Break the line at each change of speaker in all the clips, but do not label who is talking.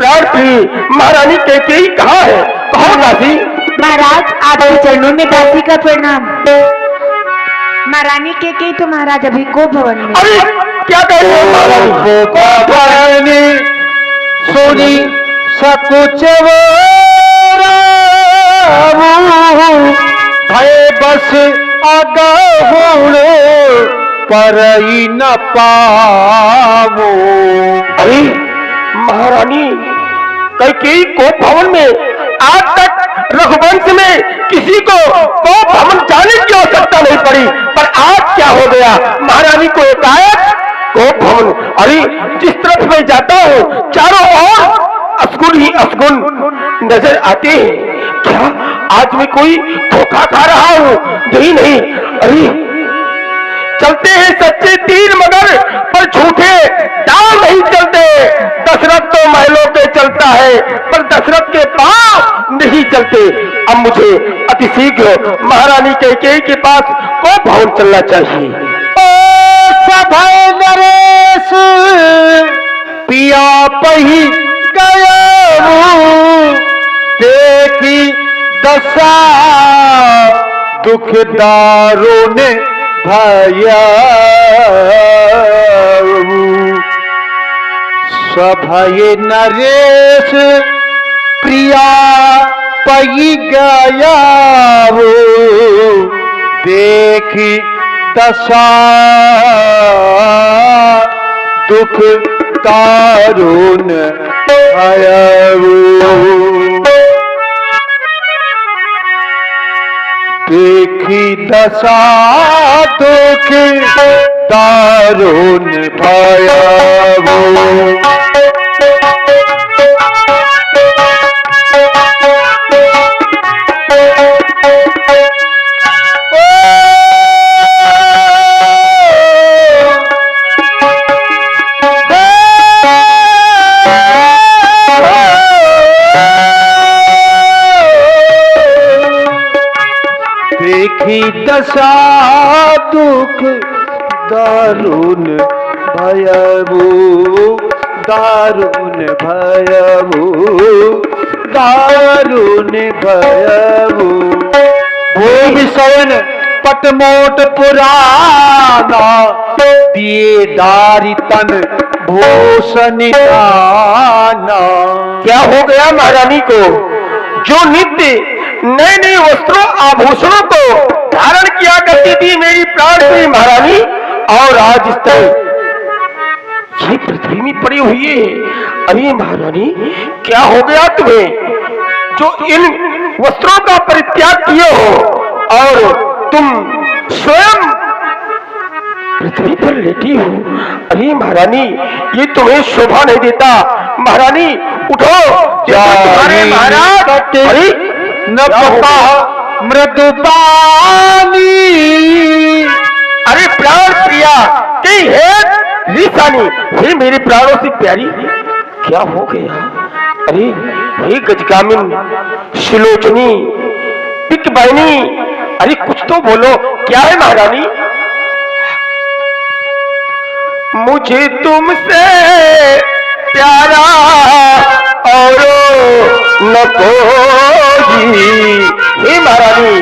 प्राण प्रिय महारानी कैकेयी कहाँ है? कहो दासी।
महाराज आपके चरणों में दासी का प्रणाम। महारानी कैकेयी तो महाराज अभी गोप भवन में।
अरे क्या कह रहे हो महारानी?
गोप भवन सुनी सकुच भय बस अगहुण परई न पावो।
अरे महारानी कैकेयी गोप भवन में, आज तक रघुवंश में किसी को गोप भवन जाने की आवश्यकता नहीं पड़ी, पर आज क्या हो गया? महारानी को एकाएक गोप भवन। अरे जिस तरफ मैं जाता हूँ चारों ओर असगुन ही असगुन नजर आते हैं। क्या आज मैं कोई धोखा खा रहा हूँ? यही नहीं, अरे चलते हैं सच्चे तीर मगर पर झूठे दाव नहीं चलते। दशरथ तो महलों के चलता है पर दशरथ के पांव नहीं चलते। अब मुझे अतिशीघ्र महारानी कैकेयी के पास गोप भवन चलना चाहिए।
ओ सभय नरेश पिया पही गया देखी दशा दुखदारों ने भया। सभय नरेश प्रिया पई गया देखी दशा दुख दारुण भया। देखी दशा दुख दारुण भया। देखी दशा दुख दारुण भयभू दारुण भयभू दारुण भयभू। भूमि सवन पटमोट पुराना दिए दारी तन भूषण दाना।
क्या हो गया महारानी को? जो नित्य नए नए वस्त्रों आभूषणों को धारण किया करती थी मेरी प्राण प्रिय महारानी, और आज इस तरह ये पृथ्वी में पड़ी हुई है। अरे महारानी क्या हो गया तुम्हें जो इन वस्त्रों का परित्याग किए हो और तुम स्वयं पृथ्वी पर लेटी हो? अरे महारानी ये तुम्हें शोभा नहीं देता। महारानी उठो, तुम्हारे महाराज। अरे
न मृदुपानी।
अरे प्राण प्रिया कई है निशानी, हे मेरे प्राणों से प्यारी क्या हो गया? अरे हे गजगामिन शिलोचनी पिक बहनी, अरे कुछ तो बोलो, क्या है महारानी? मुझे तुमसे प्यारा और न कोई। हे महारानी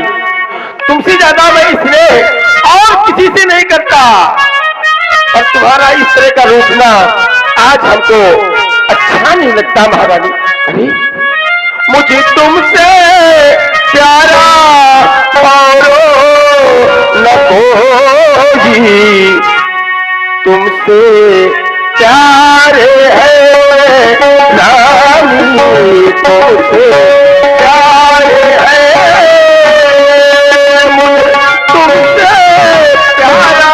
तुमसे ज्यादा मैं इसलिए और किसी से नहीं करता, और तुम्हारा इस तरह का रूठना आज हमको अच्छा नहीं लगता महारानी। अरे मुझे तुमसे प्यारा और न कोई, तुमसे प्यारे है रानी, तुमसे प्यारे है तुमसे प्यारा।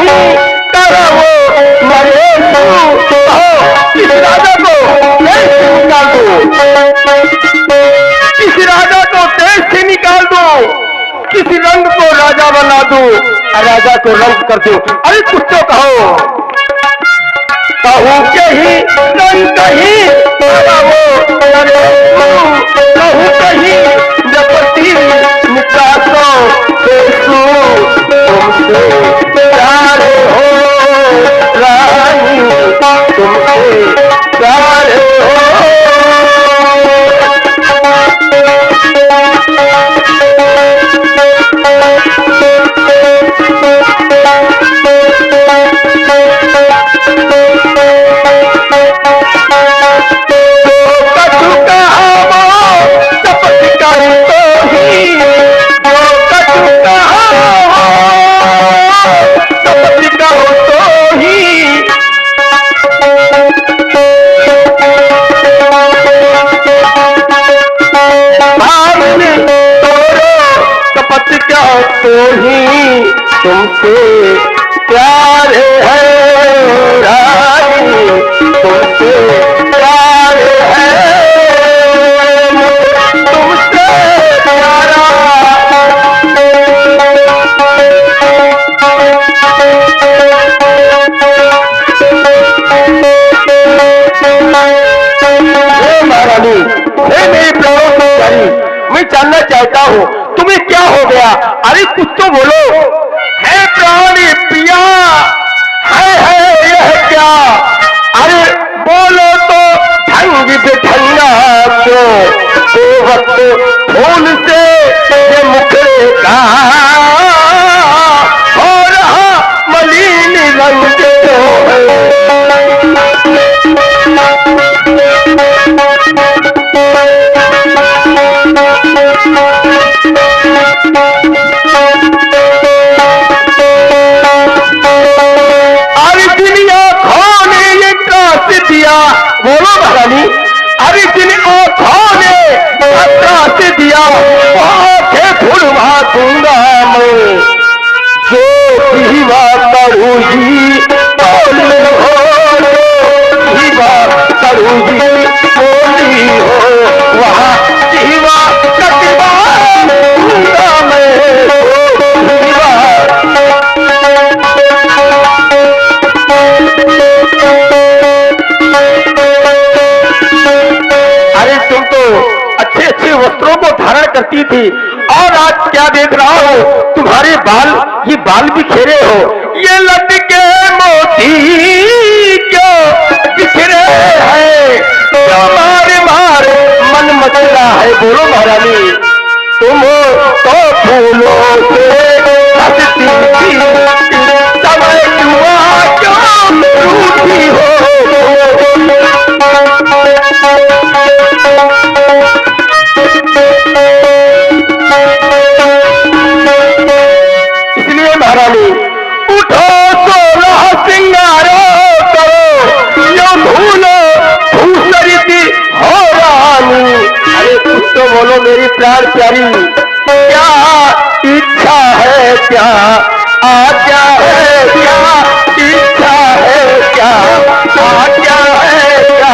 नहीं करो वो मरे किस राजा को देश से निकाल दो, किसी राजा को देश से निकाल दो, किसी रंग को राजा बना दो, राजा को रंग कर दो। अरे कुछ तो कहो, कहूँ के ही रंग कहीं वो कहूँ कहीं जपति निकासो देखो तुमसे प्यार हो रानी, तुमसे प्यार हो। तो ही तुमसे प्यार है रानी, तुमसे प्यार है, तुमसे प्यारा। महारानी, हे मेरी प्राणों की प्यारी, मैं जानना चाहता हूँ तुम्हें क्या हो गया? अरे कुछ तो बोलो। है प्राणी पिया, है यह क्या? अरे बोलो तो ढंग बिठंगा क्यों? तो वक्त फूल से ये मुखड़े का हो रहा मलिन रंग क्यों है? बोलो महारानी, अरे जिन आँखों ने त्रास दिया आंखें भुलवा दूंगा मैं, जो दीवा करूँगी बोली हो, दीवा करूँगी बोली हो, वहाँ दीवा कटवा दूंगा मैं, दीवा। तुम तो अच्छे अच्छे वस्त्रों को धारण करती थी और आज क्या देख रहा हो, तुम्हारे बाल, ये बाल बिखेरे हो, ये लटके मोती क्यों बिखरे हैं? मारे मारे मन मचला है। बोलो महारानी, तुम तो फूलों से हंसती थी, समय हुआ क्यों रूठी हो? इसलिए महारानी उठो, सोलह सिंगारो करो, यो भूलो भूसरिती हो रानी। अरे कुछ तो बोलो मेरी प्राण प्यारी, क्या इच्छा है, क्या आज्ञा है, क्या इच्छा है, क्या आज्ञा है, क्या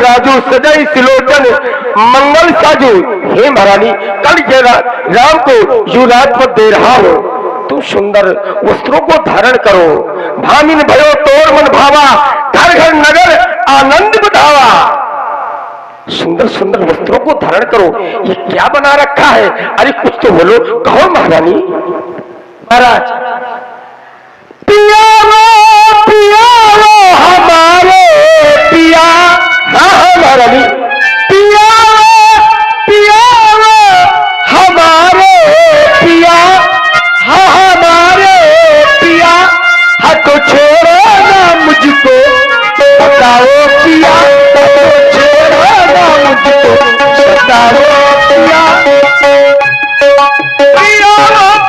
राजू सजई सिलोचन मंगल साजू। हे महारानी, कल ये राम को युवराज पर दे रहा हो, तुम सुंदर वस्त्रों को धारण करो, भामिन भयो तोर मन भावा, घर घर नगर आनंद बतावा। सुंदर सुंदर वस्त्रों को धारण करो, ये क्या बना रखा है? अरे कुछ तो बोलो, कहो महारानी। महाराज, पिया हमारे पिया, हाँ महारानी, पिया हमारे पिया, हाँ हमारे पिया, हको छोड़ो ना मुझको, बताओ पिया, छोड़ो ना मुझको, बताओ पिया,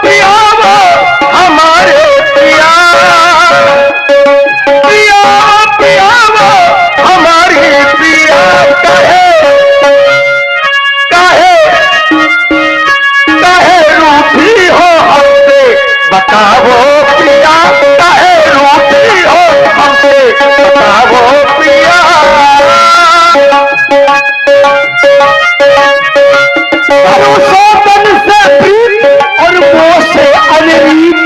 पिया हमारे पिया। बताओ प्रिया काहे रूठी हो हमसे, बताओ प्रिया।
सोतन से प्रीत और मोह से अनरीत,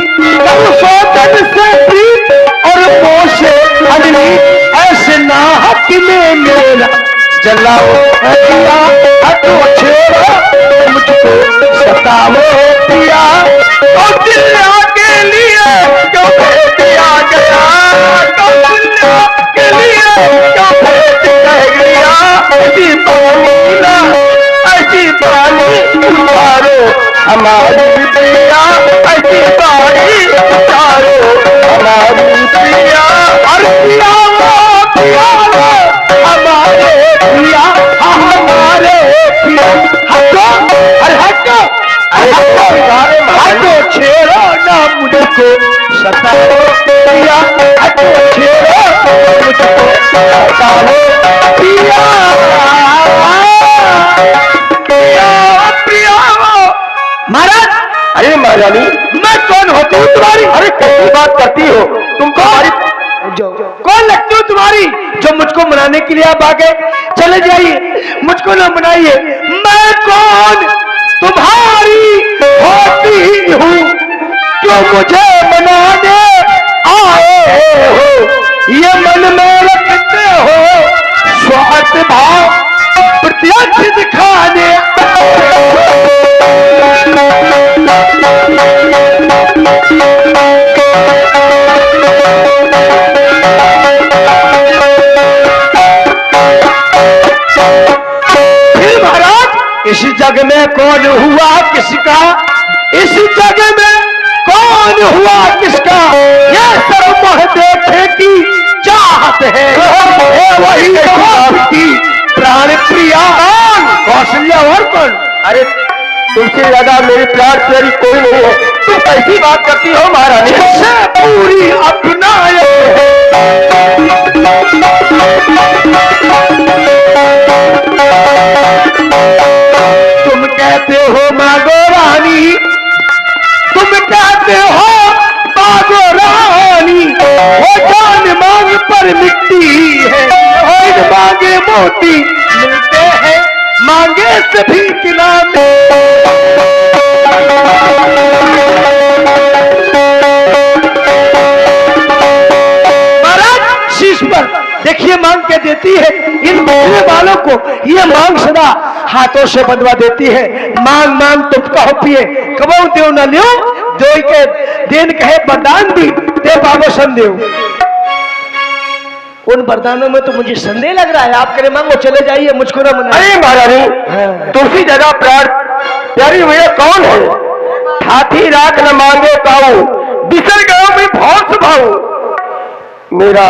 सोतन से प्रीत और मोह से अनरीत, ऐसे नाहक में मेरा जलाओ प्रिया, हटो छेड़ो मुझको सताओ प्रिया।
कौशल्या के लिए क्यों भेज दिया गया, कौशल्या के लिए क्यों भेज गया, ऐसी पानी ना ऐसी पानी उतारो हमारी प्रिया, ऐसी पानी उतारो हमारी प्रिया।
और प्रिया वो हमारे प्रिया, हमारे प्रिया, हटो अरे हटो हटो छेड़ो ना मुझको सताओ प्रिया, हटो छेड़ो मुझको सताओ प्रिया। महाराज,
अरे महारानी
मैं कौन होती हूँ तुम्हारी?
अरे कैसी बात करती हो तुम, तुम्हारी
कौन लगती हूँ तुम्हारी जो मुझको मनाने के लिए आप आ गए? चले जाइए, मुझको ना मनाइए। मैं कौन तुम्हारी होती हूँ जो मुझे मनाने आए हो? ये मन में रखते हो स्वार्थ भाव, प्रत्यक्ष दिखाने इस जग में कौन हुआ किसका, इस जग में कौन हुआ किसका, ये सब मोह देखे की चाहत है, वही की प्राण प्रिया कौशल्या। और कौन?
अरे तुमसे ज्यादा मेरी प्यार प्यारी कोई नहीं है, तुम कैसी बात करती हो महारानी?
से पूरी अपनाए तुम कहते हो मांगो रानी, तुम कहते हो मांगो रानी, वो जान मांग पर मिट्टी है, और मांगे मोती मिलते हैं, मांगे सभी खिलाते। महाराज शीश पर देखिए मांग के देती है, इन बोलने वालों को ये मांग सदा हाथों से बंधवा देती है। मांग मांग तुम कहो पिए, कबो देव न लियो, दो के देन कहे वरदान भी दे पावो संदेव। उन वरदानों में तो मुझे संदेह लग रहा है, आप करे मांगो चले जाइए, मुझको ना मना।
अरे महारानी तुमसे ज्यादा प्यार प्यारी हुए कौन है? हाथी राख न मांगे पाऊ, बिसर गयो मैं बहुत स्वभाव, मेरा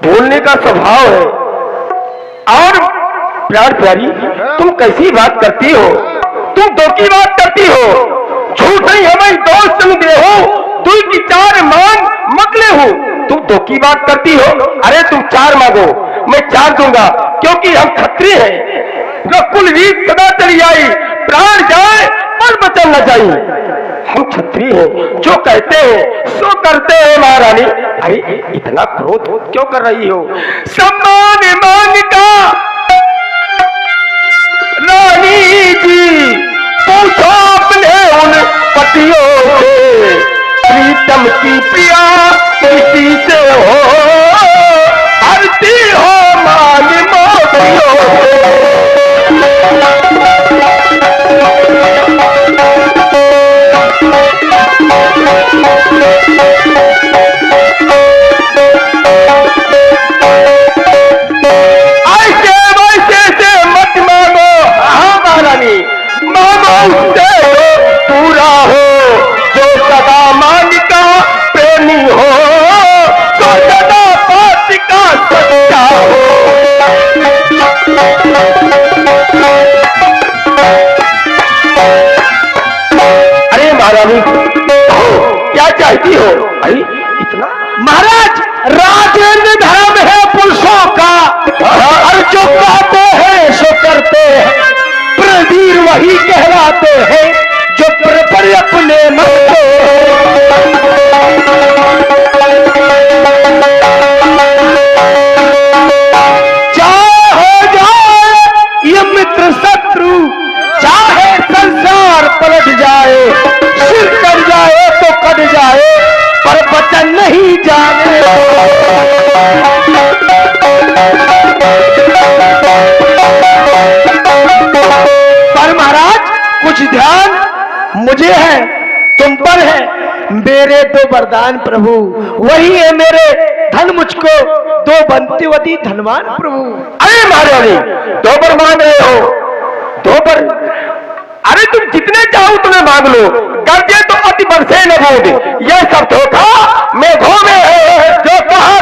बोलने का स्वभाव है। और प्यार प्यारी तुम कैसी बात करती हो, तुम दो की बात करती हो, झूठ नहीं हमें दोस्त तुम दे हो, तू की चार मांग मकले हो, तुम दो की बात करती हो। अरे तुम चार मांगो मैं चार दूंगा, क्योंकि हम खत्री हैं, जो कुल रीत सदा चली आई, प्राण जाए पर बचन न जाए। हम छत्री हैं, जो कहते हैं सो करते हैं महारानी। अरे इतना क्रोध क्यों कर रही हो? सम्मान मांग का रानी जी पूछो अपने उन पतियों से, प्रीतम की प्रिया किसी से हो, भरती हो मांग मोतियों से। ऐसे वैसे से मत मांगो, हाँ महारानी मांगो उससे पूरा हो, जो सदा मांग का प्रेमी हो, तो सदा पास का सच्चा हो। अरे महारानी क्या चाहती हो? अरे इतना?
महाराज राजेंद्र धर्म है पुरुषों का, और जो कहते हैं सो करते हैं, प्रवीर वही कहलाते हैं जो पर अपने मन को पर वचन नहीं जाने। पर महाराज कुछ ध्यान मुझे है, तुम पर है। मेरे दो वरदान प्रभु, वही है मेरे धन मुझको दो बनतीवती धनवान प्रभु।
अरे महारानी, दो बर मांग रहे हो? दो बर? अरे तुम जितने चाहो उतने मांग लो, गर्जे तो अति बरसे न बूंद। यह सब धोखा मेघों में है, जो कहा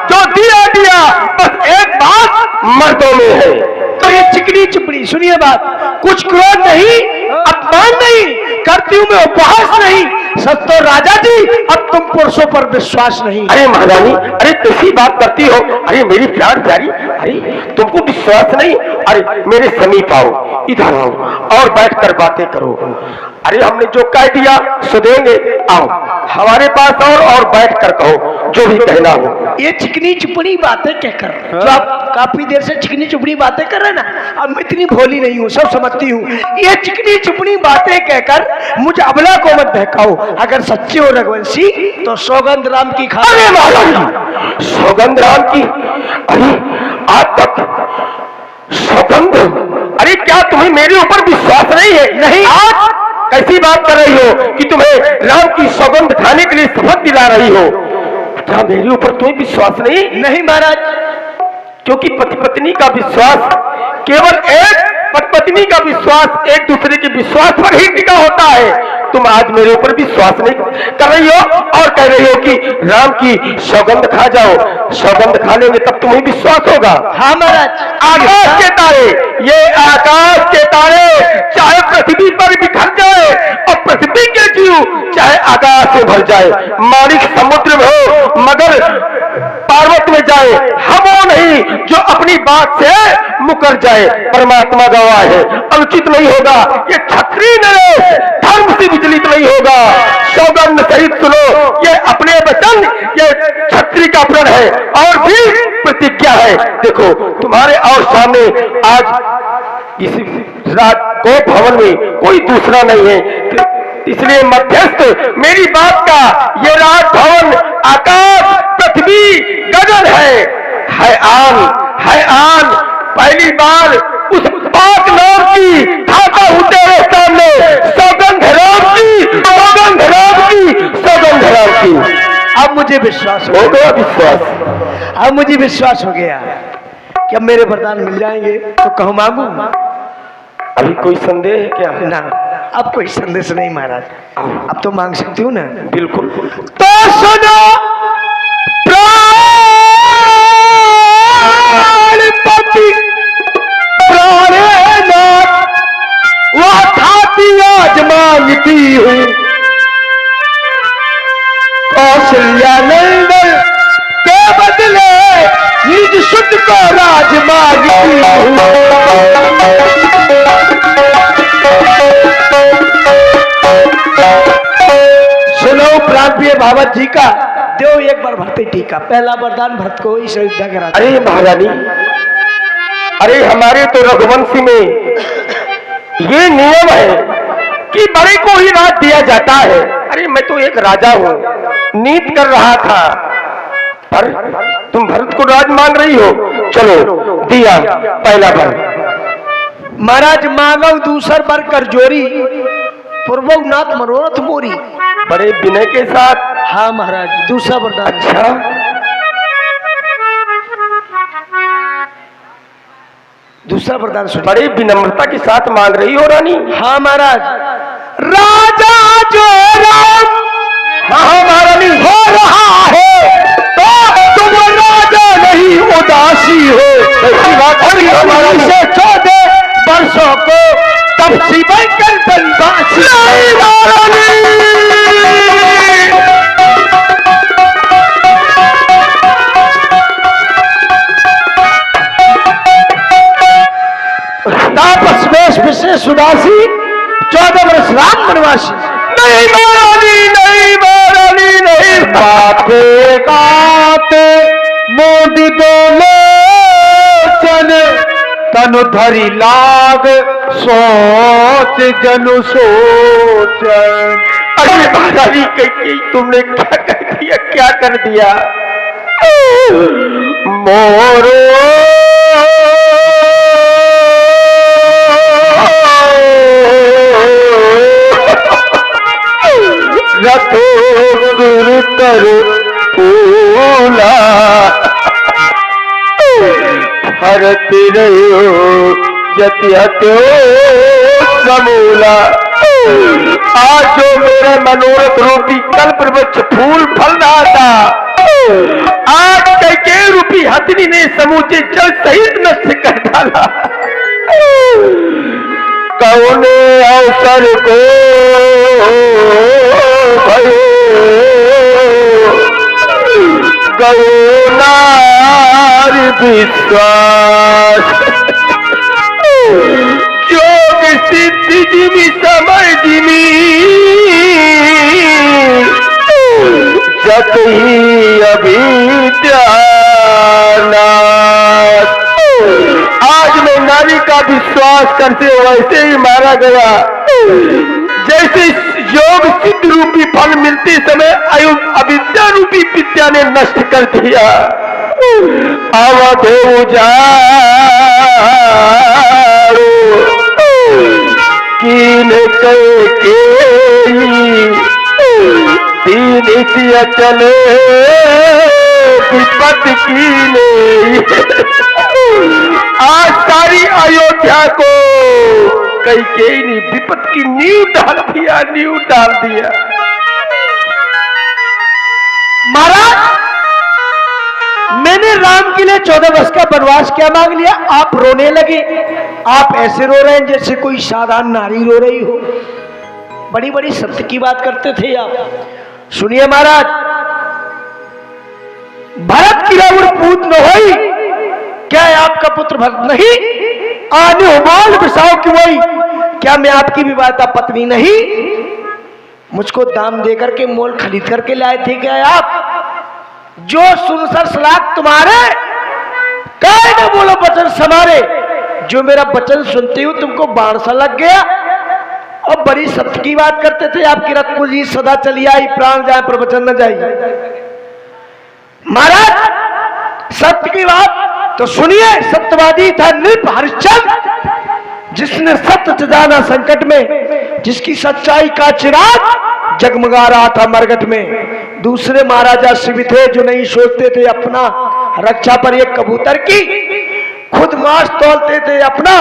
जो दिया दिया, बस एक बात मर्दों में है।
तो ये चिकनी चिपड़ी सुनिए बात, कुछ क्रोध नहीं, अपमान नहीं करती हूं मैं, उपहास नहीं। सच तो राजा जी, अब तुम पुरुषों पर विश्वास नहीं।
अरे महारानी, अरे कैसी बात करती हो? अरे मेरी प्यार प्यारी, अरे तुमको विश्वास नहीं? अरे मेरे समीप आओ, इधर आओ और बैठकर बातें करो। अरे हमने जो कह दिया सो देंगे, आओ हमारे पास और बैठकर कहो जो भी कहना हो।
ये चिकनी चिपड़ी बातें कहकर जो आप काफी देर से चिकनी चिपड़ी बातें कर रहे हैं ना, अब मैं इतनी भोली नहीं हूँ, सब समझती हूँ। ये चिकनी चिपड़ी बातें कहकर मुझे अबला को मत बहकाओ। अगर सच्चे हो रघुवंशी तो सौगंध राम की खा।
अरे महारानी, सौगंध राम की? अरे आज तक सौगंध? अरे क्या तुम्हें मेरे ऊपर विश्वास नहीं है?
नहीं।
आज कैसी बात कर रही हो कि तुम्हें राम की सौगंध खाने के लिए शपथ दिला रही हो? क्या मेरे ऊपर तुम्हें विश्वास नहीं?
नहीं महाराज,
क्योंकि पति पत्नी का विश्वास केवल एक पत्नी का विश्वास एक दूसरे के विश्वास पर ही टिका होता है। तुम आज मेरे ऊपर विश्वास नहीं कर रही हो और कह रही हो कि राम की सौगंध खा जाओ। सौगंध खा लेंगे तब तुम्हें विश्वास होगा।
हाँ महाराज।
आकाश के तारे, ये आकाश के तारे चाहे पृथ्वी पर बिखर जाए और पृथ्वी के जीव चाहे आकाश में भर जाए, मालिक समुद्र में हो मगर पार्वत में जाए, हम वो नहीं जो अपनी बात से मुकर जाए। परमात्मा गवाह है, अनुचित नहीं होगा। ये क्षत्रिय नरेश धर्म से विचलित नहीं होगा। सौगंध सहित सुनो, ये अपने वचन, ये क्षत्रिय का प्रण है और भी प्रतिज्ञा है। देखो तुम्हारे और सामने आज इस को भवन में कोई दूसरा नहीं है, इसलिए मध्यस्थ मेरी बात का ये राजभवन आकाश पृथ्वी गगन है आन। पहली बार उस पाक नाम की खाता हूं तेरे सामने, सौगंध राम की, सौगंध राम की, सौगंध राम की।
अब मुझे विश्वास
हो गया विश्वास?
अब मुझे विश्वास हो गया कि अब मेरे वरदान मिल जाएंगे। तो कहो मांगू?
अभी कोई संदेह है क्या?
ना, अब कोई संदेश नहीं महाराज, अब तो मांग सकती हूँ ना।
बिल्कुल।
तो सुनो प्राणपति प्राणनाथ, वह खाती आज मांगती हूँ। कौशल्या नंदन के बदले निज सुत को राज मांगती हूँ। सुनो प्रांतीय भावत जी का, देव एक बार भरते टीका। पहला वरदान भरत को इस अयोध्या करा।
अरे महारानी, अरे हमारे तो रघुवंश में ये नियम है कि बड़े को ही राज दिया जाता है। अरे मैं तो एक राजा हूँ, नीत कर रहा था, पर तुम भरत को राज मांग रही हो। चलो दिया पहला वर।
महाराज मांगो दूसर बर कर जोरी, पूर्वनाथ मनोरथ मोरी।
बड़े विनय के साथ।
हाँ महाराज, दूसरा वरदान।
अच्छा,
दूसरा वरदान सुन।
बड़ी विनम्रता के साथ मांग रही हो रानी।
हाँ महाराज। राजा जो राम
हाँ महारानी
हो रहा है तो तुम राजा नहीं उदासी हो।
ऐसी बात है महारानी
से 14 वर्षों को तब शिवय कर बनवासी तापस वेश विशेष उदासी 14 वर्ष राम वनवासी।
नहीं महारानी, नहीं महारानी, नहीं।
बाते गाते मोदी दोलोचन तनु धरी लाग सोच जनु सोचन।
अरे महारानी कही तुमने क्या कर दिया, क्या कर दिया? मोरो रतो सुर कर फूला हरत रहो जतिहतो समूला। आज जो मेरे मनोरथ रूपी कल्प वृक्ष फूल फल रहा था, आज कैकेयी रूपी हथिनी ने समूचे जल सहित नष्ट कर डाला। कौने अवसर को गयो नारी विश्वास। जोग सिद्धि जिमी समय जिमी जत ही अभिद्यानाथ। आज मैं नारी का विश्वास करते वैसे ही मारा गया, जैसे योग सिद्ध रूपी फल मिलते समय अविद्या रूपी विद्या ने नष्ट कर दिया। अवधे उजाड़ो कीन के दीन सिया चले विपत कीने। आज सारी अयोध्या को कैकेयी ने विपत की नींव डाल दिया, नींव डाल दिया।
महाराज, मैंने राम के लिए 14 वर्ष का वनवास क्या मांग लिया? आप रोने लगे। आप ऐसे रो रहे हैं जैसे कोई साधारण नारी रो रही हो। बड़ी बड़ी सत्य की बात करते थे आप। सुनिए महाराज, भरत की रावण पूत न होई, क्या है आपका पुत्र भरत नहीं? आने उबाल बिसाओ की वही, क्या मैं आपकी विवाहिता पत्नी नहीं? मुझको दाम देकर के मोल खरीद करके लाए थे क्या आप? जो सुनसर सलाख तुम्हारे, कहे न बोलो वचन समारे। जो मेरा वचन सुनते हो तुमको बाण सा लग गया। और बड़ी सत्य की बात करते थे आपकी रत्न जी सदा चली आई, प्राण जाए पर वचन न जाए। महाराज, सत्य की बात तो सुनिए। सत्यवादी था नृप हरिश्चंद्र, जिसने सत्य जाना संकट में, जिसकी सच्चाई का चिराग जगमगा रहा था मरघट में। दूसरे महाराजा शिव थे जो नहीं सोचते थे अपना रक्षा पर एक कबूतर की, खुद मांस तोलते थे अपना।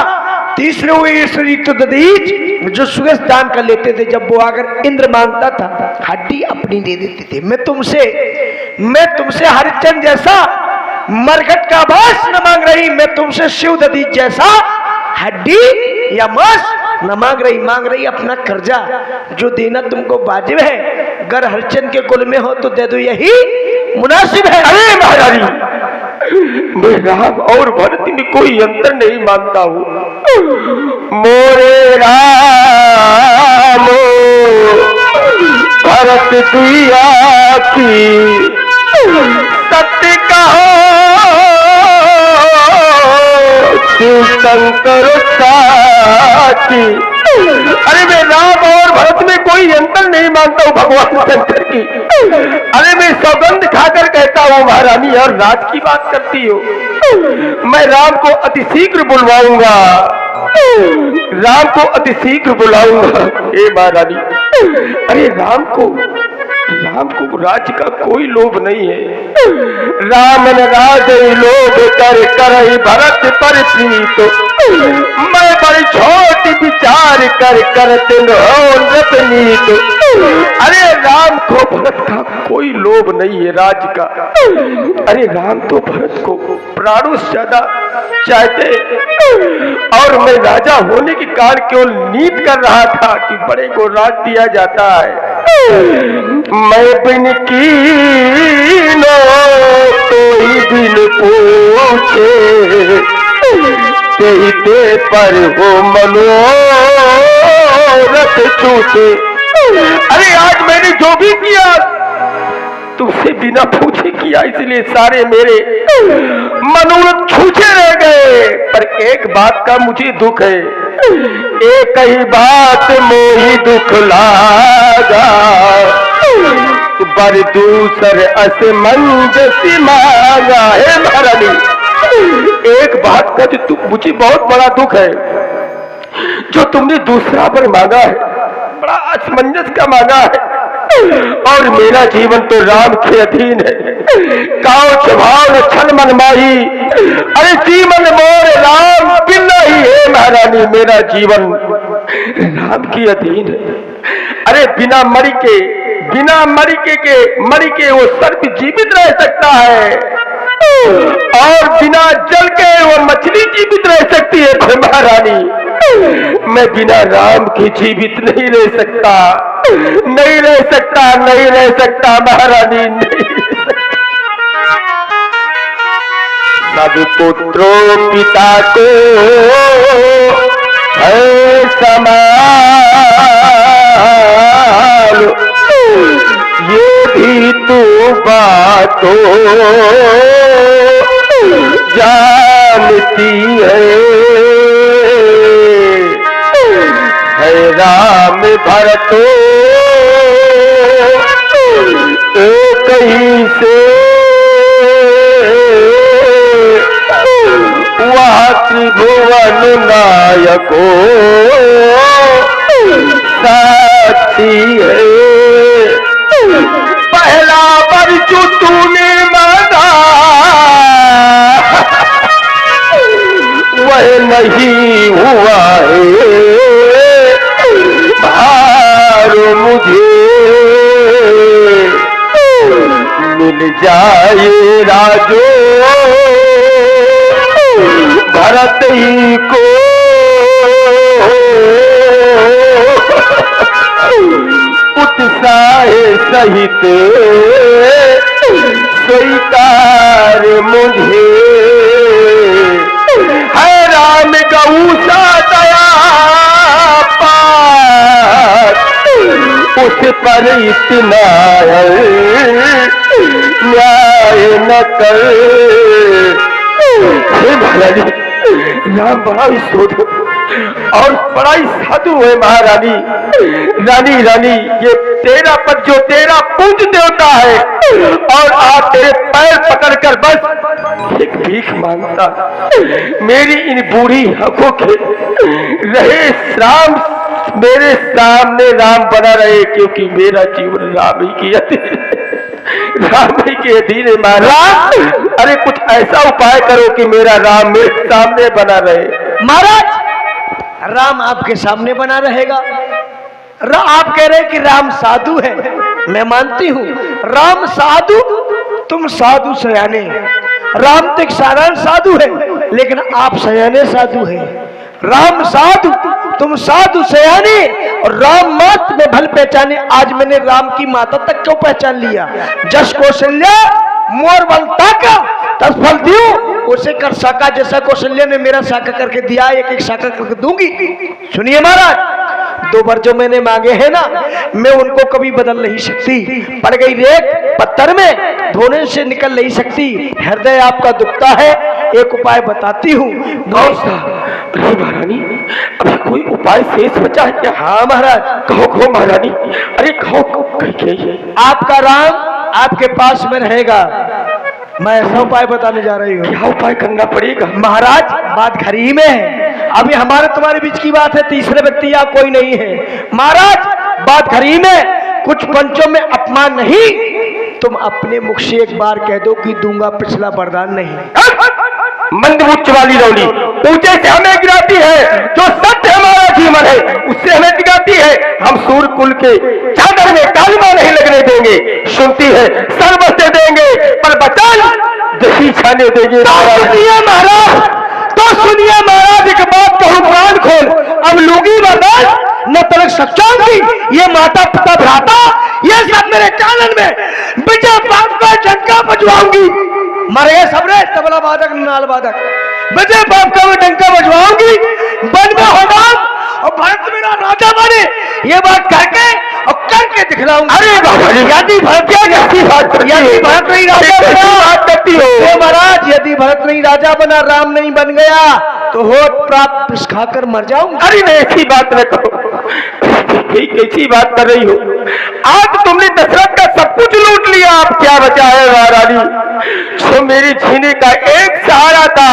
तीसरे हुए श्री तुदीज जो सुगस दान कर लेते थे। जब वो अगर इंद्र मांगता था हड्डी अपनी दे देते थे। मैं तुमसे हरिश्चंद्र जैसा मरघट का मांस न मांग रही, मैं तुमसे शिव ददीज जैसा हड्डी या मांस न मांग रही अपना कर्जा, जो देना तुमको वाजिब है। अगर हरिश्चंद्र के कुल में हो तो दे दो, यही मुनासिब है।
अरे महारानी, मैं राम और भरत में कोई अंतर नहीं मानता हूँ। मोरे राम भरत दिया की सत्य कहो शंकर साची। अरे मैं राम और भरत में कोई अंतर नहीं मानता हूँ भगवान शंकर की। अरे मैं सौगंध खाकर कहता हूँ महारानी, और राज की बात करती हो। मैं राम को अति शीघ्र बुलवाऊंगा, राम को अति शीघ्र बुलाऊंगा। हे महारानी, अरे राम को राज्य का कोई लोभ नहीं है। राम न राज लोभ कर करहि भरत पर प्रीत। मैं बड़ी छोटी विचार कर करते नृपनीत। अरे राम को भरत का कोई लोभ नहीं है राज्य का। अरे राम तो भरत को प्राणों से ज्यादा चाहते, और मैं राजा होने के कारण केवल नीत कर रहा था कि बड़े को राज दिया जाता है। मैं बिन कीनो तो ही बिन पूछे, ते पर हो मनोरथ छूटे। अरे आज मैंने जो भी किया तुमसे बिना पूछे किया, इसलिए सारे मेरे मनोरथ छूछे रह गए। पर एक बात का मुझे दुख है, एक ही बात मोही दुख लागा, पर दूसर असमंजस मांगा है महारानी। एक बात का जो मुझे बहुत बड़ा दुख है, जो तुमने दूसरा पर मांगा है, बड़ा असमंजस का मांगा है। और मेरा जीवन तो राम के अधीन है। काव स्वभाव छल मन माही, अरे जीवन मोर राम बिन ही है महारानी। मेरा जीवन राम के अधीन है। अरे बिना मरी के वो सर्प जीवित रह सकता है, और बिना जल के वो मछली जीवित रह सकती है। पर महारानी, मैं बिना राम के जीवित नहीं रह सकता महारानी, नहीं रह सकता। सब पुत्रों पिता को है समान, ये भी तू बातों जानती है राम भरतो एक ही से वह त्रिभुवन नायको साक्षी है। पहला वर जो तूने मांगा वह नहीं हुआ है, भारो मुझे मिल जाए राजो भरत ही को, उत्साह सहित स्वीकार मुझे है राम गऊ सा दया पार, उस पर इतना न्याय न कर। हे महारानी, राम बड़ा ही शोध और बड़ा ही साधु है महारानी। रानी ये तेरा पद जो तेरा पूज देवता है, और आज तेरे पैर पकड़कर बस एक भीख मांगता, मेरी इन बूढ़ी आंखों के रहे राम मेरे सामने राम बना रहे, क्योंकि मेरा जीवन राम ही की राम ही के अधीन है महाराज। अरे कुछ ऐसा उपाय करो कि मेरा राम मेरे सामने बना रहे।
महाराज, राम आपके सामने बना रहेगा। आप कह रहे हैं कि राम साधु है, मैं मानती हूँ राम साधु, तुम साधु सयाने। राम तो एक साधारण साधु है, लेकिन आप सयाने साधु हैं। राम साधु, तुम साधु सयाने, और राम मात में भल पहचाने। आज मैंने राम की माता तक क्यों पहचान लिया। जस कौशल्या मोर बलता का तत्फल दियो, उसे कर साका जैसा कौशल्या ने मेरा साका करके दिया, एक साका करके दूंगी। सुनिए महाराज, 2 बार जो मैंने मांगे हैं ना, मैं उनको कभी बदल नहीं सकती। पड़ गई रेत पत्थर में, धोने से निकल नहीं सकती। हृदय आपका दुखता है, एक उपाय बताती हूँ।
अरे महारानी, अभी कोई उपाय शेष बचा है क्या?
हाँ महाराज,
कहो महारानी। अरे कहो कहिए।
आपका राम आपके पास में रहेगा। मैं ऐसा उपाय बताने जा रही हूँ।
क्या उपाय करना पड़ेगा?
महाराज, बात घर ही में है। अभी हमारे तुम्हारे बीच की बात है, तीसरे व्यक्ति या कोई नहीं है। महाराज, बात घर ही में, कुछ पंचों में अपमान नहीं। तुम अपने मुख से एक बार कह दो कि दूंगा, पिछला वरदान नहीं।
मंदबुच्च वाली रौली ऊंचे से हमें गिराती है, जो सत्य हमारा जीवन है उससे हमें गिराती है। हम सूर्य कुल के चादर में कालिमा नहीं लगने देंगे। सुनती है सर्व से देंगे, पर बचन दही छाने देंगे।
महाराज, तो सुनिए महाराज, एक बात कहूँ प्राण खोल। अब लूंगी बर्दाश्त न तलक सच्चाऊंगी। ये माता पिता भ्राता, ये सब मेरे कानन में विजय बाप का डंका बजवाऊंगी। मर गए सबरे तबला वादक नाल वादक, विजय बाप का मैं डंका बजवाऊंगी। बन में होगा और भारत मेरा राजा बने, ये बात करके और करके दिखलाऊंगा।
अरे बाबा जी, यदि भरत क्या कैसी बात करती
यदि
हो?
भरत नहीं राजा
कैसी
बना,
बात करती हो?
हे महाराज, यदि भरत नहीं राजा बना, राम नहीं बन गया, तो होठ प्राप्त पिस खाकर मर जाऊंगा।
अरे नहीं, ऐसी बात न कहो। ये कैसी बात कर रही हो? आज तुमने दशरथ का सब कुछ लूट लिया, अब क्या बचा है महारानी? जो मेरे जीने का एक सहारा था,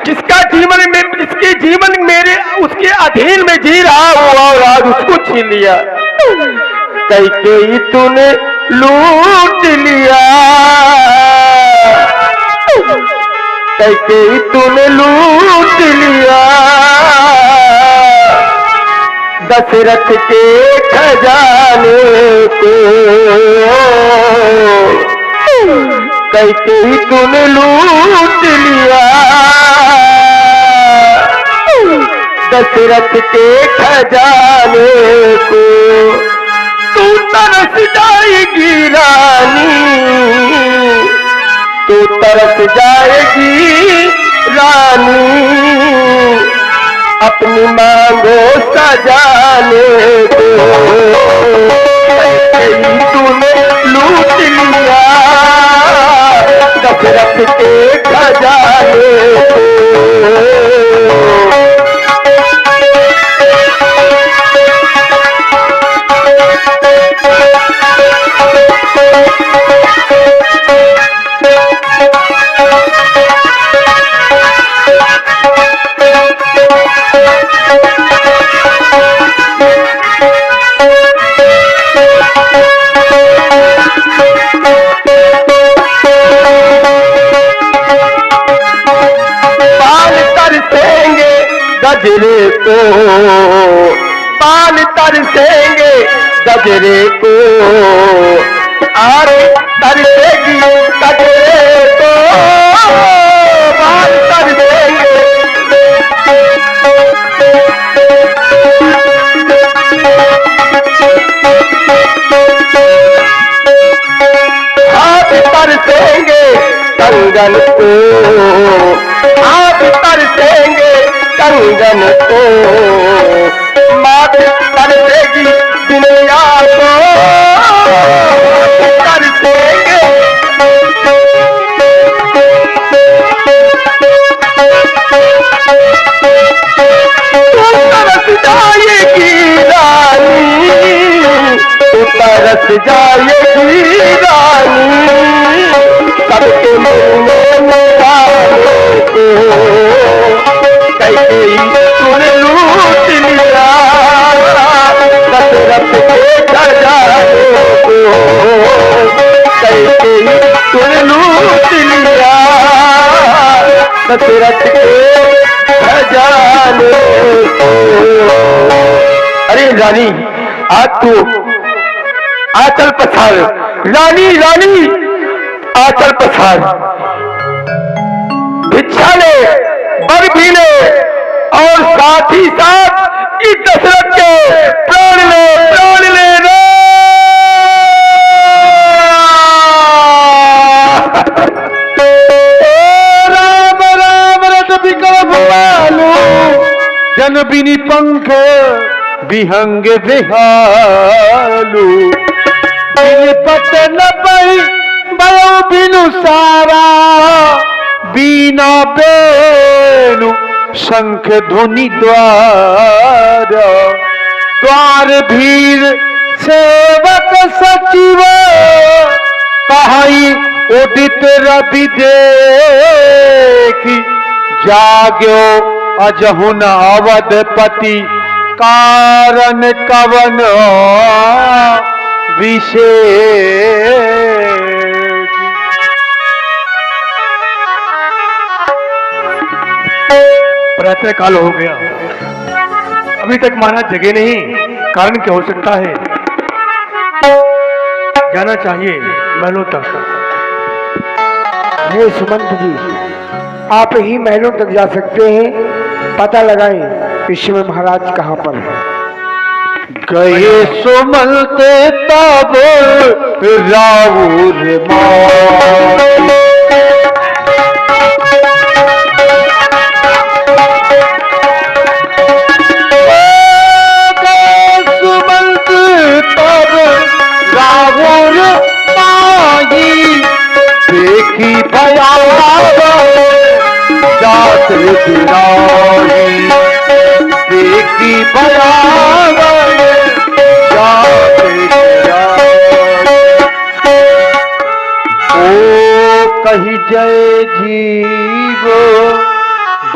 जिसका जीवन में, जिसके जीवन मेरे उसके अधीन में जी रहा हूँ, और आज उसको छीन लिया। कैकेयी तूने लूट लिया, कैकेयी तूने लूट लिया, दशरथ के खजाने को, कैकेयी तूने लूट लिया, दशरथ के खजाने को। तू तरस जाएगी रानी, तू तरस जाएगी रानी, अपनी मांगो सजाने को। कैकेयी तूने लूट लिया, दशरथ के खजाने को। गजरे को, पान तरसेंगे गजरे को, आग तरसेगी गजरे को, पान तरसेंगे। आग तरसेंगे कंगन को, आग तरसेंगे कंगन को, मात कर देगी दुनिया को, कर देंगे। तरस जाएगी रानी, तरस जाएगी रानी, सबके मिलने में को। कैकेयी तूने लूट लिया, दशरथ के खजाने को। कैकेयी तूने लूट लिया, दशरथ के खजाने को। अरे रानी, आज तू आचल पसार, रानी रानी आचल पसार, भिक्षा ले, वर भी ले, और साथ ही साथ इस दशरथ के प्राण ले, प्राण ले रे।
राम राम रत विकल भालू, जन बिनी पंख विहंग विहालू, बिन पत न पई भयो बिनु सारा, बीना बेनु शंख ध्वनि द्वार, द्वार भीर सेवक सचिव, कहाई उदित रवि देखी, जाग्यो अजहुन अवधपति, कारण कवन विशेष।
प्रातः काल हो गया, अभी तक महाराज जगे नहीं, कारण क्या हो सकता है? जाना चाहिए महलों तक।
हे सुमंत जी, आप ही महलों तक जा सकते हैं, पता लगाएं इस समय महाराज कहाँ पर है।
गए सुमंत तब राउर सुमंत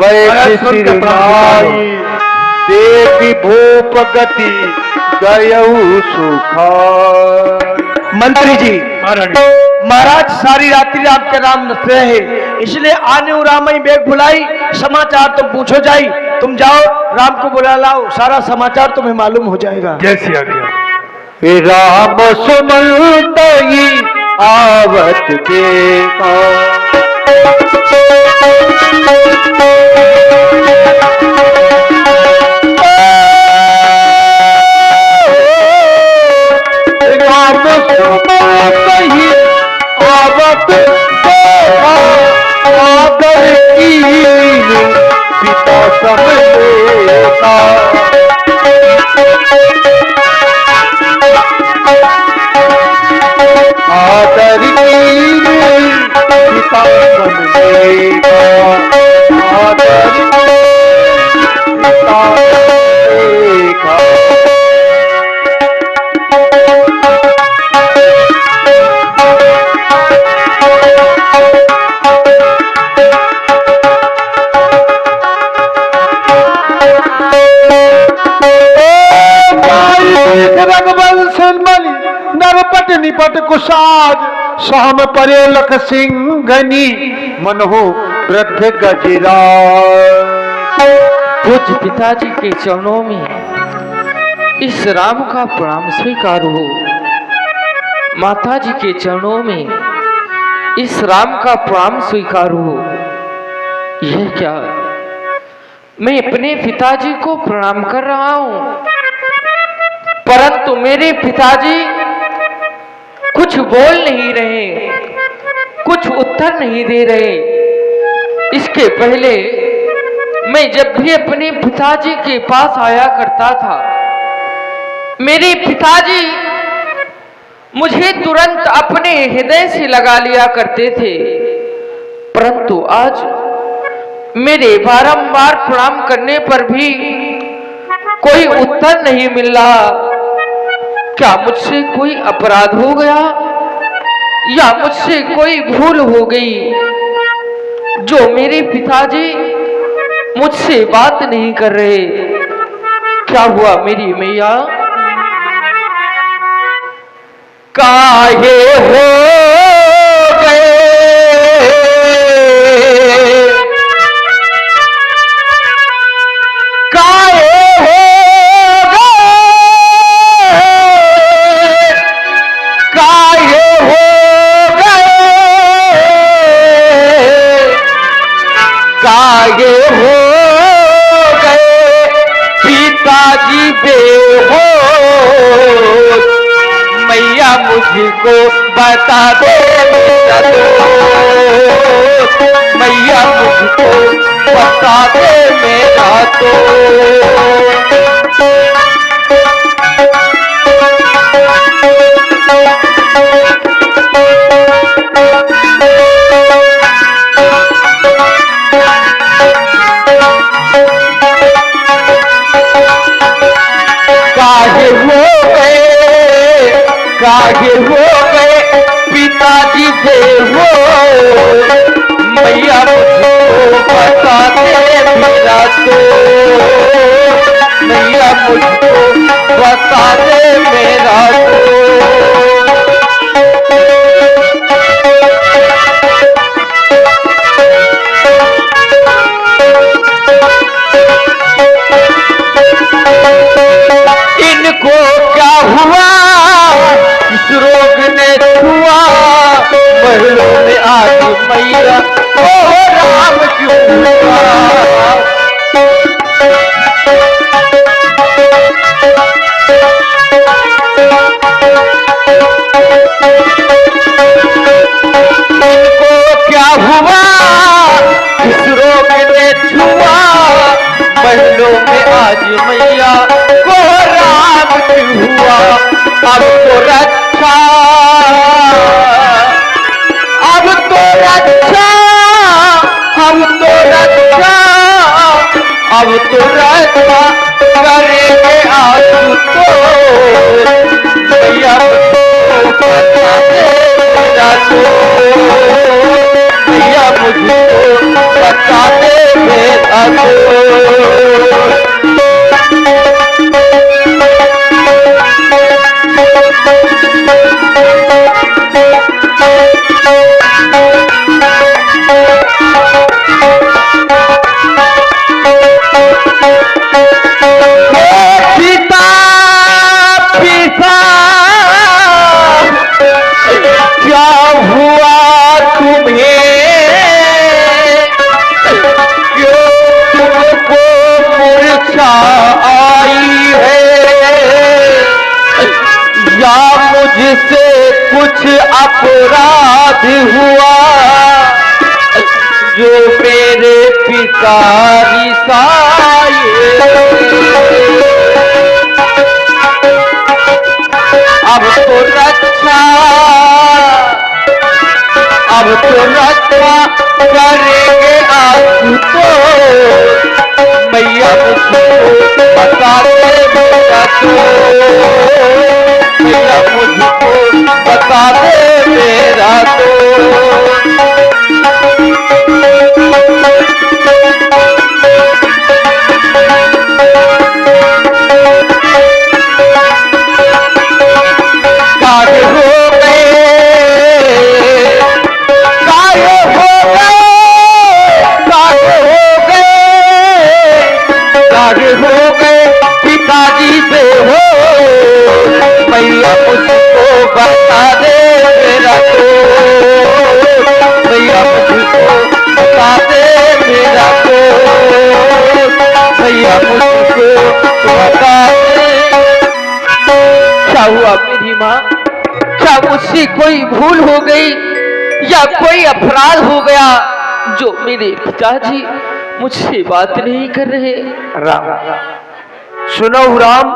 बैठ सिरनाई देवी भूप गति गयऊ सुखाई। मंत्री जी, महाराज सारी रात्रि आपके नाम नस रहे, इसलिए आने और रामई बेग बुलाई, समाचार तुम पूछो जाई। तुम जाओ राम को बुला लाओ, सारा समाचार तुम्हें मालूम हो जाएगा।
जैसी आज्ञा।
राम सुमंत आवत देखा, राम सुमंत आवत देखा, आदर कीन पिता सब लेता। आदर कीन पिता सब लेता, आदर पिता देखा। रघुवंश नरपट निपट कुशाज, साम परे लख सिंघनी मनहु वृद्ध गजराज।
पूज्य पिताजी के चरणों में इस राम का प्रणाम स्वीकार हो। माताजी के चरणों में इस राम का प्रणाम स्वीकार हो। यह क्या, मैं अपने पिताजी को प्रणाम कर रहा हूं, परंतु मेरे पिताजी कुछ बोल नहीं रहे, कुछ उत्तर नहीं दे रहे। इसके पहले मैं जब भी अपने पिताजी के पास आया करता था, मेरे पिताजी मुझे तुरंत अपने हृदय से लगा लिया करते थे, परंतु आज मेरे बारंबार प्रणाम करने पर भी कोई उत्तर नहीं मिल रहा। क्या मुझसे कोई अपराध हो गया या मुझसे कोई भूल हो गई जो मेरे पिताजी मुझसे बात नहीं कर रहे? क्या हुआ मेरी मैया? काहे हो गए
काहे हो गए पिताजी बेहोश, मैया मुझको बता दे मेरा दोस्त, मैया मुझको बता दे मेरा दोस्त। काहे हो गए पिताजी बेहोश, मैया मुझको बता दे मेरा दोस्त, मैया मुझको बता दे मेरा दोस्त। इनको क्या हुआ, किस रोग ने छुआ, महलों में आज मैया ओ राम क्यों हुआ। इनको क्या हुआ, किस रोग ने छुआ, महलों में आज मैया को राम क्यों हुआ। अब तो रक्षा, अब तो रक्षा, अब तो रक्षा, अब तो रक्षा करेंगे आशुतोष, मैया मुझको बता दे मेरा दोस्त, मैया मुझको बता दे मेरा
पिता पिता क्या हुआ तुम्हें, क्यों तुमको मूर्छा आई है, या मुझसे कुछ अपराध हुआ जो मेरे पिता रिसाए। अब तो रक्षा करेंगे आप तो, मैया मुझको बता दे मेरा तो, मैया मुझको बता दे मेरा तो। पिताजी से हो, मैया मुझको बता दे मेरा तो, मैया मुझको बता दे मेरा तो, मैया मुझको बता दे। क्या हुआ मेरी माँ, क्या मुझसे कोई भूल हो गई या कोई अपराध हो गया जो मेरे पिताजी मुझसे बात नहीं कर रहे?
राम सुनो राम,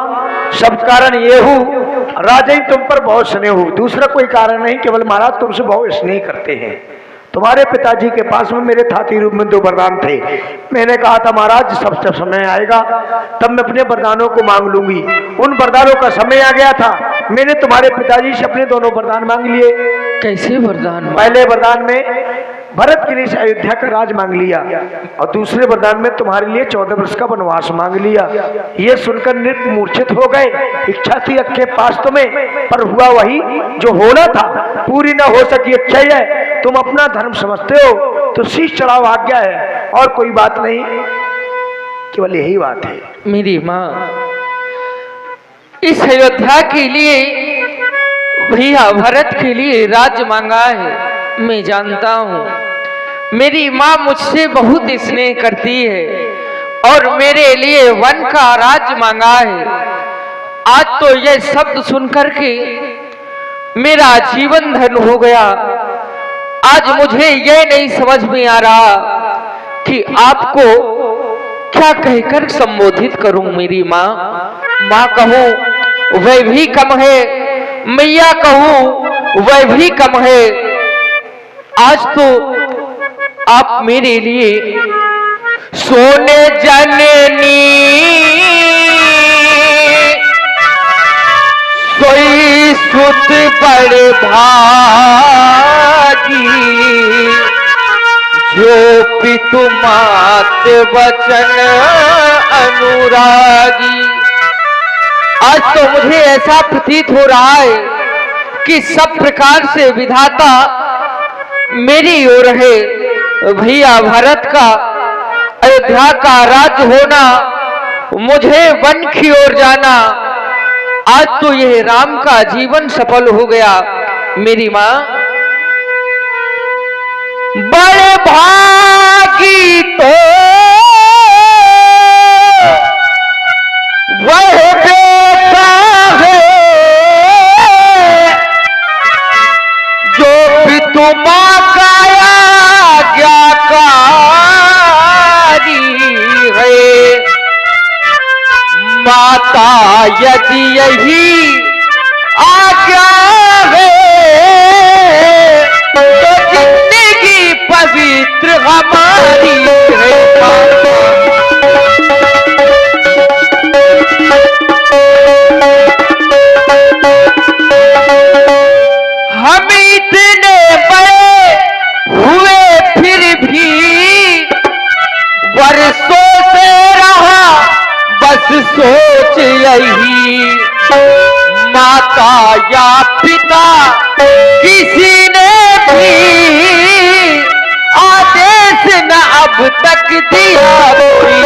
सब कारण ये हो राजा ही तुम पर बहुत स्नेह हो, दूसरा कोई कारण नहीं, केवल महाराज तुमसे बहुत स्नेह करते हैं। तुम्हारे पिताजी के पास में मेरे थाती रूप में 2 वरदान थे। मैंने कहा था महाराज सब समय आएगा तब मैं अपने वरदानों को मांग लूंगी। उन वरदानों का समय आ गया था, मैंने तुम्हारे पिताजी से अपने दोनों वरदान मांग लिए।
कैसे वरदान?
पहले वरदान में भरत के लिए अयोध्या का राज मांग लिया और दूसरे वरदान में तुम्हारे लिए 14 वर्ष का वनवास मांग लिया। ये सुनकर नृप मूर्छित हो गए। इच्छा थी रखे पास तुम्हें, पर हुआ वही जो होना था, पूरी ना हो सकी। अच्छा ही है, तुम अपना धर्म समझते हो तो शीश चढ़ाओ आज्ञा है, और कोई बात नहीं, केवल यही बात है।
मेरी माँ, इस अयोध्या के लिए भैया भरत के लिए राज्य मांगा है, मैं जानता हूँ। मेरी माँ मुझसे बहुत स्नेह करती है और मेरे लिए वन का राज्य मांगा है। आज तो यह शब्द सुनकर के मेरा जीवन धन हो गया। आज मुझे यह नहीं समझ में आ रहा कि आपको क्या कहकर संबोधित करूं। मेरी माँ, माँ कहूं वह भी कम है, मैया कहूं वह भी कम है। आज तो आप मेरे लिए सोने जननी सोई सुत बड़े भागी, जो पितु मात वचन अनुरागी। आज तो मुझे ऐसा प्रतीत हो रहा है कि सब प्रकार से विधाता मेरी ओर है। भैया भरत का अयोध्या का राज्य होना, मुझे वन की ओर जाना, आज तो यह राम का जीवन सफल हो गया। मेरी माँ, बड़े भागी तो वह बेटा है जो पितु माँ का आज्ञाकारी है। माता यदि यही आज्ञा है तो जिंदगी पवित्र हमारी है। हम इतने बड़े हुए फिर भी वर्षों सोच यही माता या पिता किसी ने भी आदेश न अब तक दिया कोई।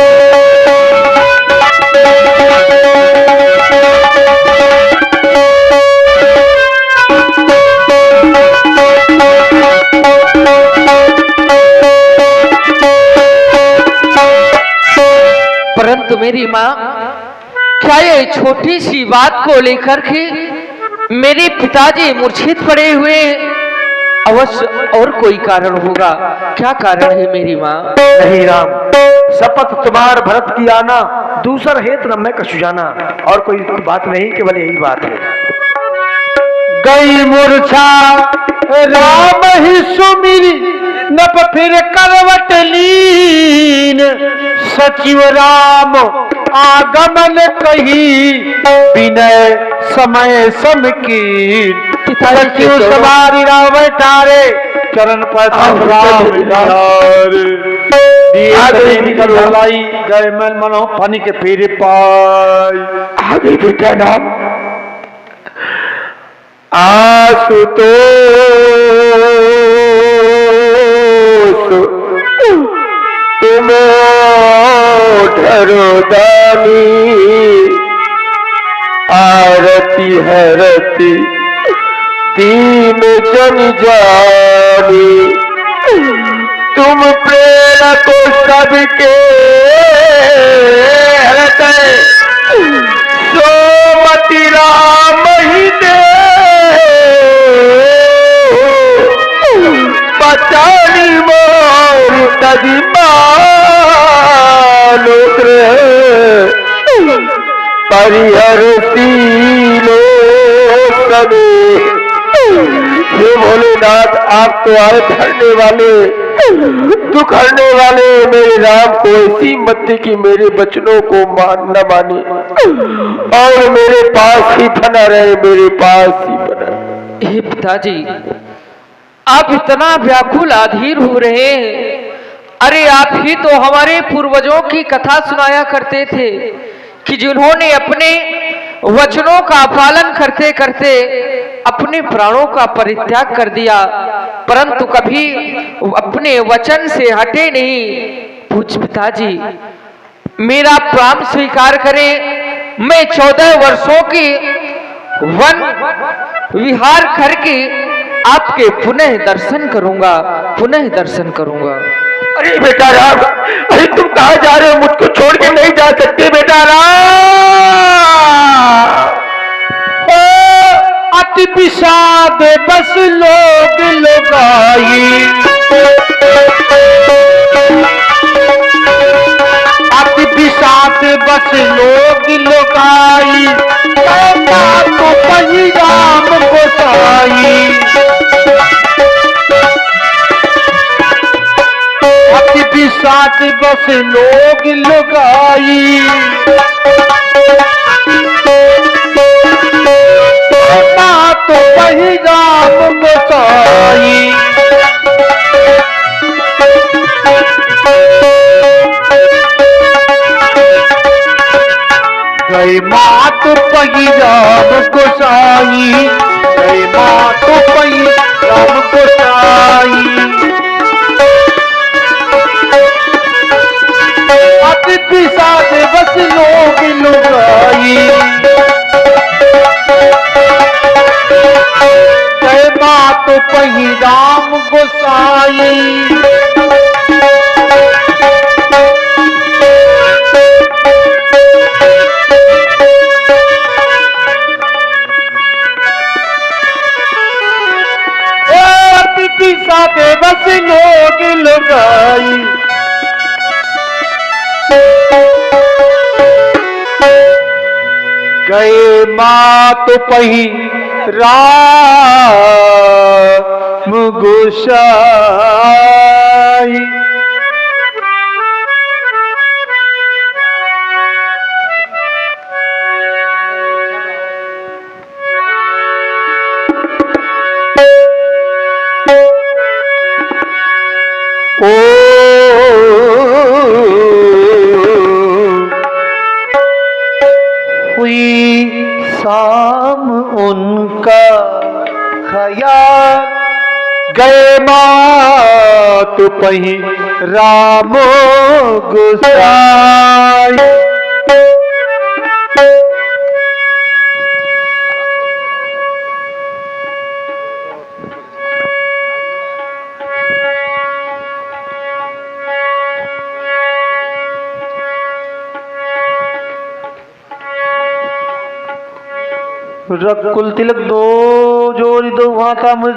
परंतु मेरी माँ, क्या ये छोटी सी बात को लेकर के मेरे पिताजी मूर्छित पड़े हुए हैं? अवश्य और कोई कारण होगा। क्या कारण है मेरी माँ?
नहीं राम, शपथ तुम्हार भरत की आना, दूसर हेत न मैं कछु जाना, और कोई बात नहीं, केवल यही बात है।
गई मूर्छा राम ही सुमिरी, नप फिर करवट लीन, सचिव राम आगमन कही, विनय समय समकीन।
पिताजी के
सवारी राम तारे, चरण पर गए मन मनो पानी के फेरे पाई। आगे बेटा नाम आशुतोष, तुम ढरो दानी, आरती हरती दीन जन जानी, तुम प्रेरक सबके हृदय, सोमति राम ही दे बचानी मोर तदि परिहर सीलो सने। हे भोलेनाथ, आप तो आए धरने वाले, दुख हरने वाले, मेरे राम को ऐसी मत दे कि मेरे बचनों को न माने और मेरे पास ही बना रहे, मेरे पास ही बना रहे।
हे पिताजी, आप इतना व्याकुल अधीर हो रहे हैं। अरे आप ही तो हमारे पूर्वजों की कथा सुनाया करते थे कि जिन्होंने अपने वचनों का पालन करते करते अपने प्राणों का परित्याग कर दिया, परंतु कभी अपने वचन से हटे नहीं। पूज्य पिताजी, मेरा प्राण स्वीकार करें। मैं 14 वर्षों की वन विहार करके आपके पुनः दर्शन करूंगा, पुनः दर्शन करूंगा।
अरे बेटा राम, अरे तुम कहाँ जा रहे हो? मुझको छोड़ के नहीं जा सकते बेटा राम। अति विषाद बस लोग लगाई, अति विषाद बस लोग लगाई, तो पही राम गोसाई। अति विषाद बस लोग लगाई, तो वही राम गोसाई। गई मात पही राम गोसाई, गई मात पही राम गोसाई। अति विषाद बस लोग लगाई, जय मात पही राम गोसाई। अति विषाद बस लोग लगाई, गए मात पही राम गोसाई। ओ
नाम उनका खयाल, गए मात पही राम गुसाई। रकुल तिलक दो जोड़ी दो भाता